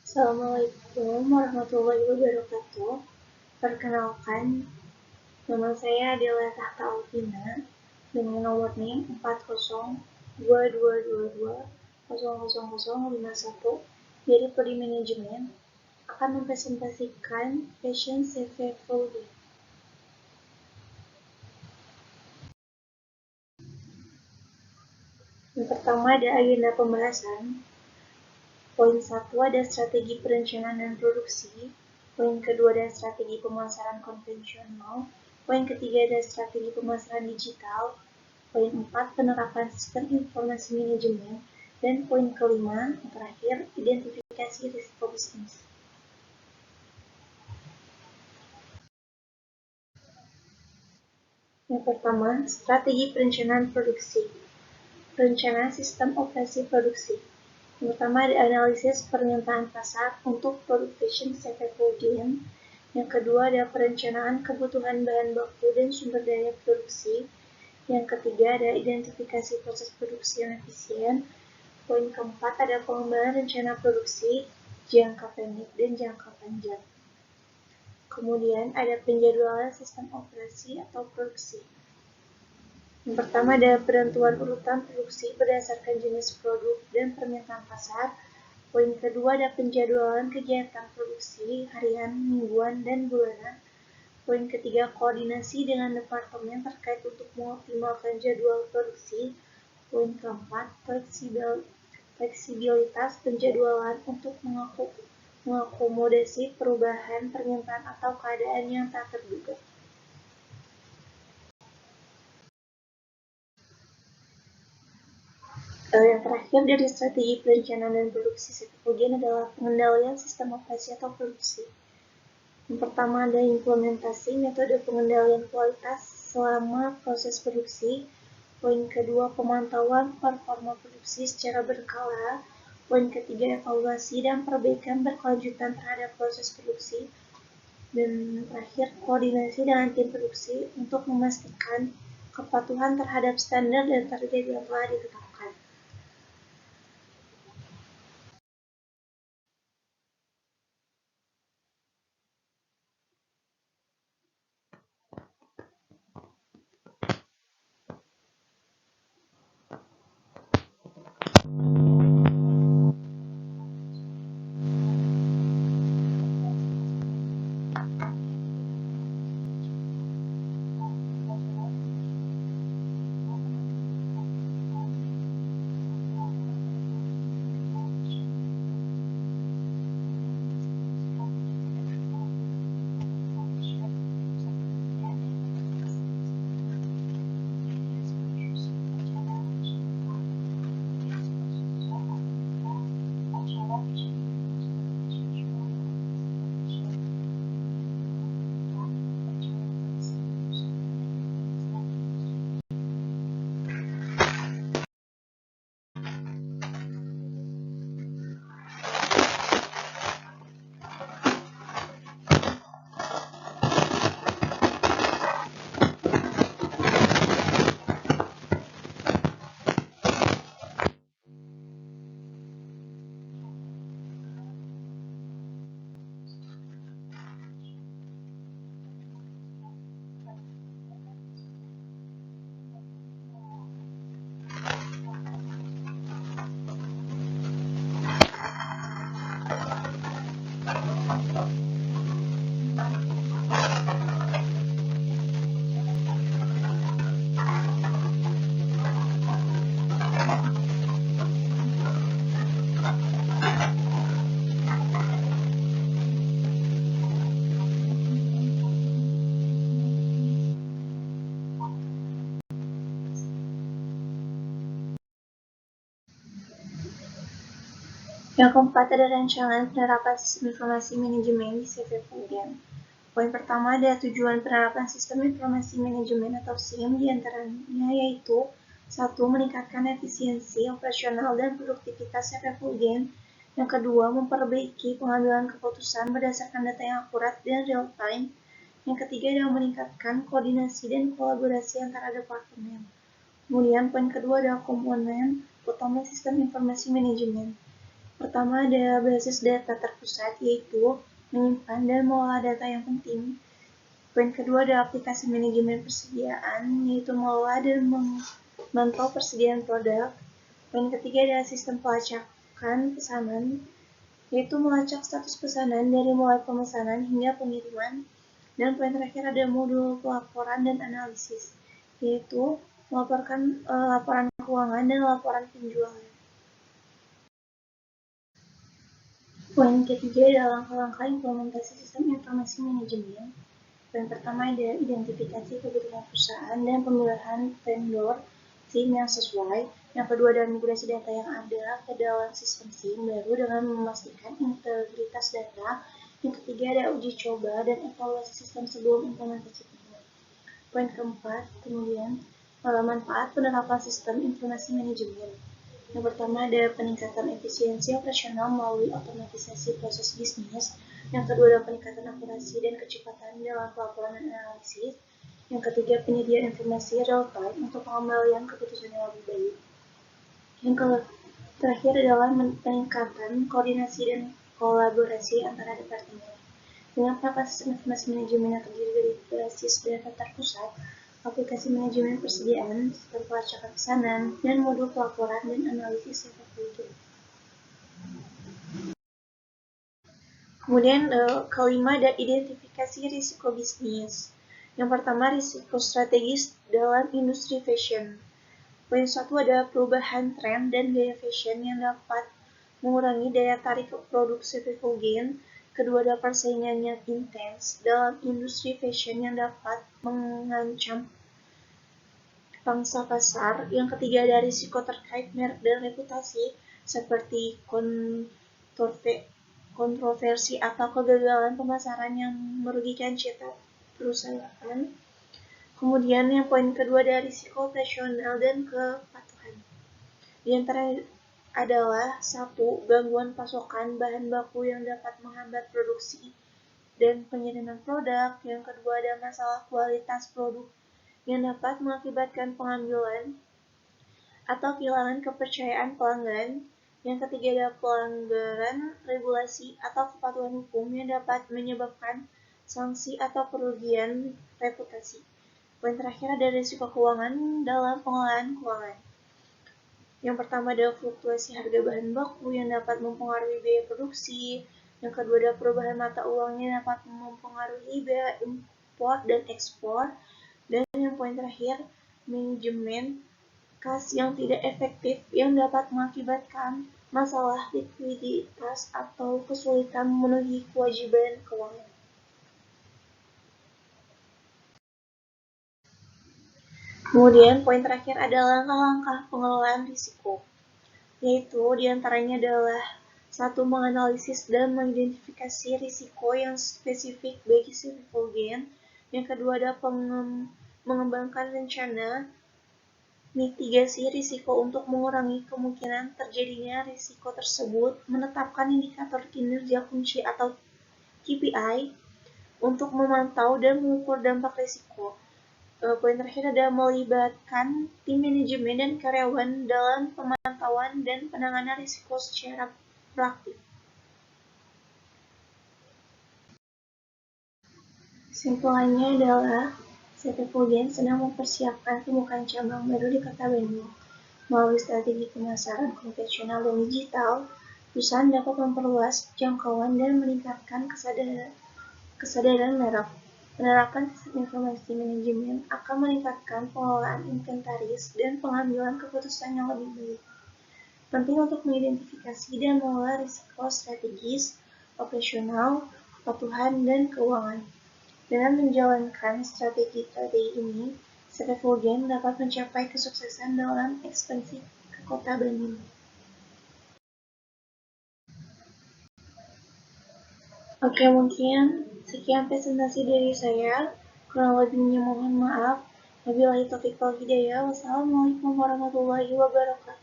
Assalamualaikum warahmatullahi wabarakatuh. Perkenalkan, nama saya adalah Tahta Alvina dengan nomor NIM 402222000051 dari Prodi Manajemen akan mempresentasikan Passion CV Folding. Yang pertama ada agenda pembahasan. Poin 1 ada strategi perencanaan dan produksi. Poin kedua ada strategi pemasaran konvensional. Poin ketiga ada strategi pemasaran digital. Poin 4 penerapan sistem informasi manajemen. Dan poin kelima, yang terakhir, identifikasi risiko bisnis. Yang pertama, strategi perencanaan produksi. Rencana sistem operasi produksi. Yang pertama ada analisis permintaan pasar untuk produk fashion CV Folding. Yang kedua ada perencanaan kebutuhan bahan baku dan sumber daya produksi. Yang ketiga ada identifikasi proses produksi yang efisien. Poin keempat ada pengembangan rencana produksi jangka pendek dan jangka panjang. Kemudian ada penjadwalan sistem operasi atau produksi. Yang pertama ada penentuan urutan produksi berdasarkan jenis produk dan permintaan pasar. Poin kedua ada penjadwalan kegiatan produksi harian, mingguan, dan bulanan. Poin ketiga koordinasi dengan departemen terkait untuk mengoptimalkan jadwal produksi. Poin keempat fleksibilitas penjadwalan untuk mengakomodasi perubahan permintaan atau keadaan yang tak terduga. Yang terakhir dari strategi perencanaan dan produksi CV Folding adalah pengendalian sistem operasi atau produksi. Yang pertama ada implementasi metode pengendalian kualitas selama proses produksi. Poin kedua pemantauan performa produksi secara berkala. Poin ketiga evaluasi dan perbaikan berkelanjutan terhadap proses produksi. Dan terakhir koordinasi dengan tim produksi untuk memastikan kepatuhan terhadap standar dan target yang telah ditetapkan. Yang keempat ada rancangan penerapan sistem informasi manajemen di CV Folding. Poin pertama ada tujuan penerapan sistem informasi manajemen atau SIM diantaranya yaitu 1. Meningkatkan efisiensi operasional dan produktivitas CV Folding. Yang kedua, memperbaiki pengambilan keputusan berdasarkan data yang akurat dan real time. Yang ketiga adalah meningkatkan koordinasi dan kolaborasi antara departemen. Kemudian poin kedua adalah komponen utama sistem informasi manajemen. Pertama ada basis data terpusat, yaitu menyimpan dan mengolah data yang penting. Poin kedua ada aplikasi manajemen persediaan, yaitu mengolah dan memantau persediaan produk. Poin ketiga adalah sistem pelacakan pesanan, yaitu melacak status pesanan dari mulai pemesanan hingga pengiriman. Dan poin terakhir ada modul pelaporan dan analisis, yaitu melaporkan laporan keuangan dan laporan penjualan. Poin ketiga adalah langkah-langkah implementasi sistem informasi manajemen. Poin pertama ada identifikasi kebutuhan perusahaan dan pemilihan vendor SIM yang sesuai. Yang kedua adalah migrasi data yang ada ke dalam sistem SIM baru dengan memastikan integritas data. Yang ketiga ada uji coba dan evaluasi sistem sebelum implementasi penuh. Poin keempat, kemudian manfaat penerapan sistem informasi manajemen. Yang pertama ada peningkatan efisiensi operasional melalui otomatisasi proses bisnis. Yang kedua ada peningkatan akurasi dan kecepatan dalam pelaporan dan analisis. Yang ketiga penyediaan informasi real time untuk pengambilan keputusan yang lebih baik. Yang terakhir adalah peningkatan koordinasi dan kolaborasi antara departemen. Dengan penerapan sistem informasi manajemen yang terdiri dari basis data terpusat, aplikasi manajemen persediaan, sistem pelacakan pesanan, dan modul pelaporan dan analisis yang terpilih. Kemudian kelima ada identifikasi risiko bisnis. Yang pertama risiko strategis dalam industri fashion. Poin 1 ada perubahan tren dan gaya fashion yang dapat mengurangi daya tarik produk Sevefogen. Kedua ada persaingan yang intens dalam industri fashion yang dapat mengancam pangsa pasar. Yang ketiga ada risiko terkait merek dan reputasi seperti kontroversi atau kegagalan pemasaran yang merugikan citra perusahaan. Kemudian yang poin kedua ada risiko operasional dan kepatuhan. Di antara adalah 1. Gangguan pasokan bahan baku yang dapat menghambat produksi dan pengiriman produk. Yang kedua ada masalah kualitas produk yang dapat mengakibatkan pengambilan atau kehilangan kepercayaan pelanggan. Yang ketiga ada pelanggaran regulasi atau kepatuhan hukum yang dapat menyebabkan sanksi atau kerugian reputasi. Poin terakhir ada risiko keuangan dalam pengelolaan keuangan. Yang pertama ada fluktuasi harga bahan baku yang dapat mempengaruhi biaya produksi. Yang kedua ada perubahan mata uang yang dapat mempengaruhi biaya impor dan ekspor. Dan yang poin terakhir, manajemen kas yang tidak efektif yang dapat mengakibatkan masalah likuiditas atau kesulitan memenuhi kewajiban keuangan. Kemudian poin terakhir adalah langkah-langkah pengelolaan risiko, yaitu diantaranya adalah 1. Menganalisis dan mengidentifikasi risiko yang spesifik bagi Sevefogen. Yang kedua ada mengembangkan rencana mitigasi risiko untuk mengurangi kemungkinan terjadinya risiko tersebut, menetapkan indikator kinerja kunci atau KPI untuk memantau dan mengukur dampak risiko. Poin terakhir ada melibatkan tim manajemen dan karyawan dalam pemantauan dan penanganan risiko secara proaktif. Kesimpulannya adalah Sevefogen sedang mempersiapkan pembukaan cabang baru di Kota Bandung. Melalui strategi pemasaran konvensional dan digital, perusahaan dapat memperluas jangkauan dan meningkatkan kesadaran merek. Penerapan sistem informasi manajemen akan meningkatkan pengelolaan inventaris dan pengambilan keputusan yang lebih baik. Penting untuk mengidentifikasi dan mengelola risiko strategis, operasional, kepatuhan, dan keuangan. Dengan menjalankan strategi-strategi ini, Sevefogen dapat mencapai kesuksesan dalam ekspansi ke Kota Bandung. Oke, mungkin sekian presentasi dari saya. Kurang lebihnya mohon maaf. Wabillahi taufiq wal hidayah. Wassalamualaikum warahmatullahi wabarakatuh.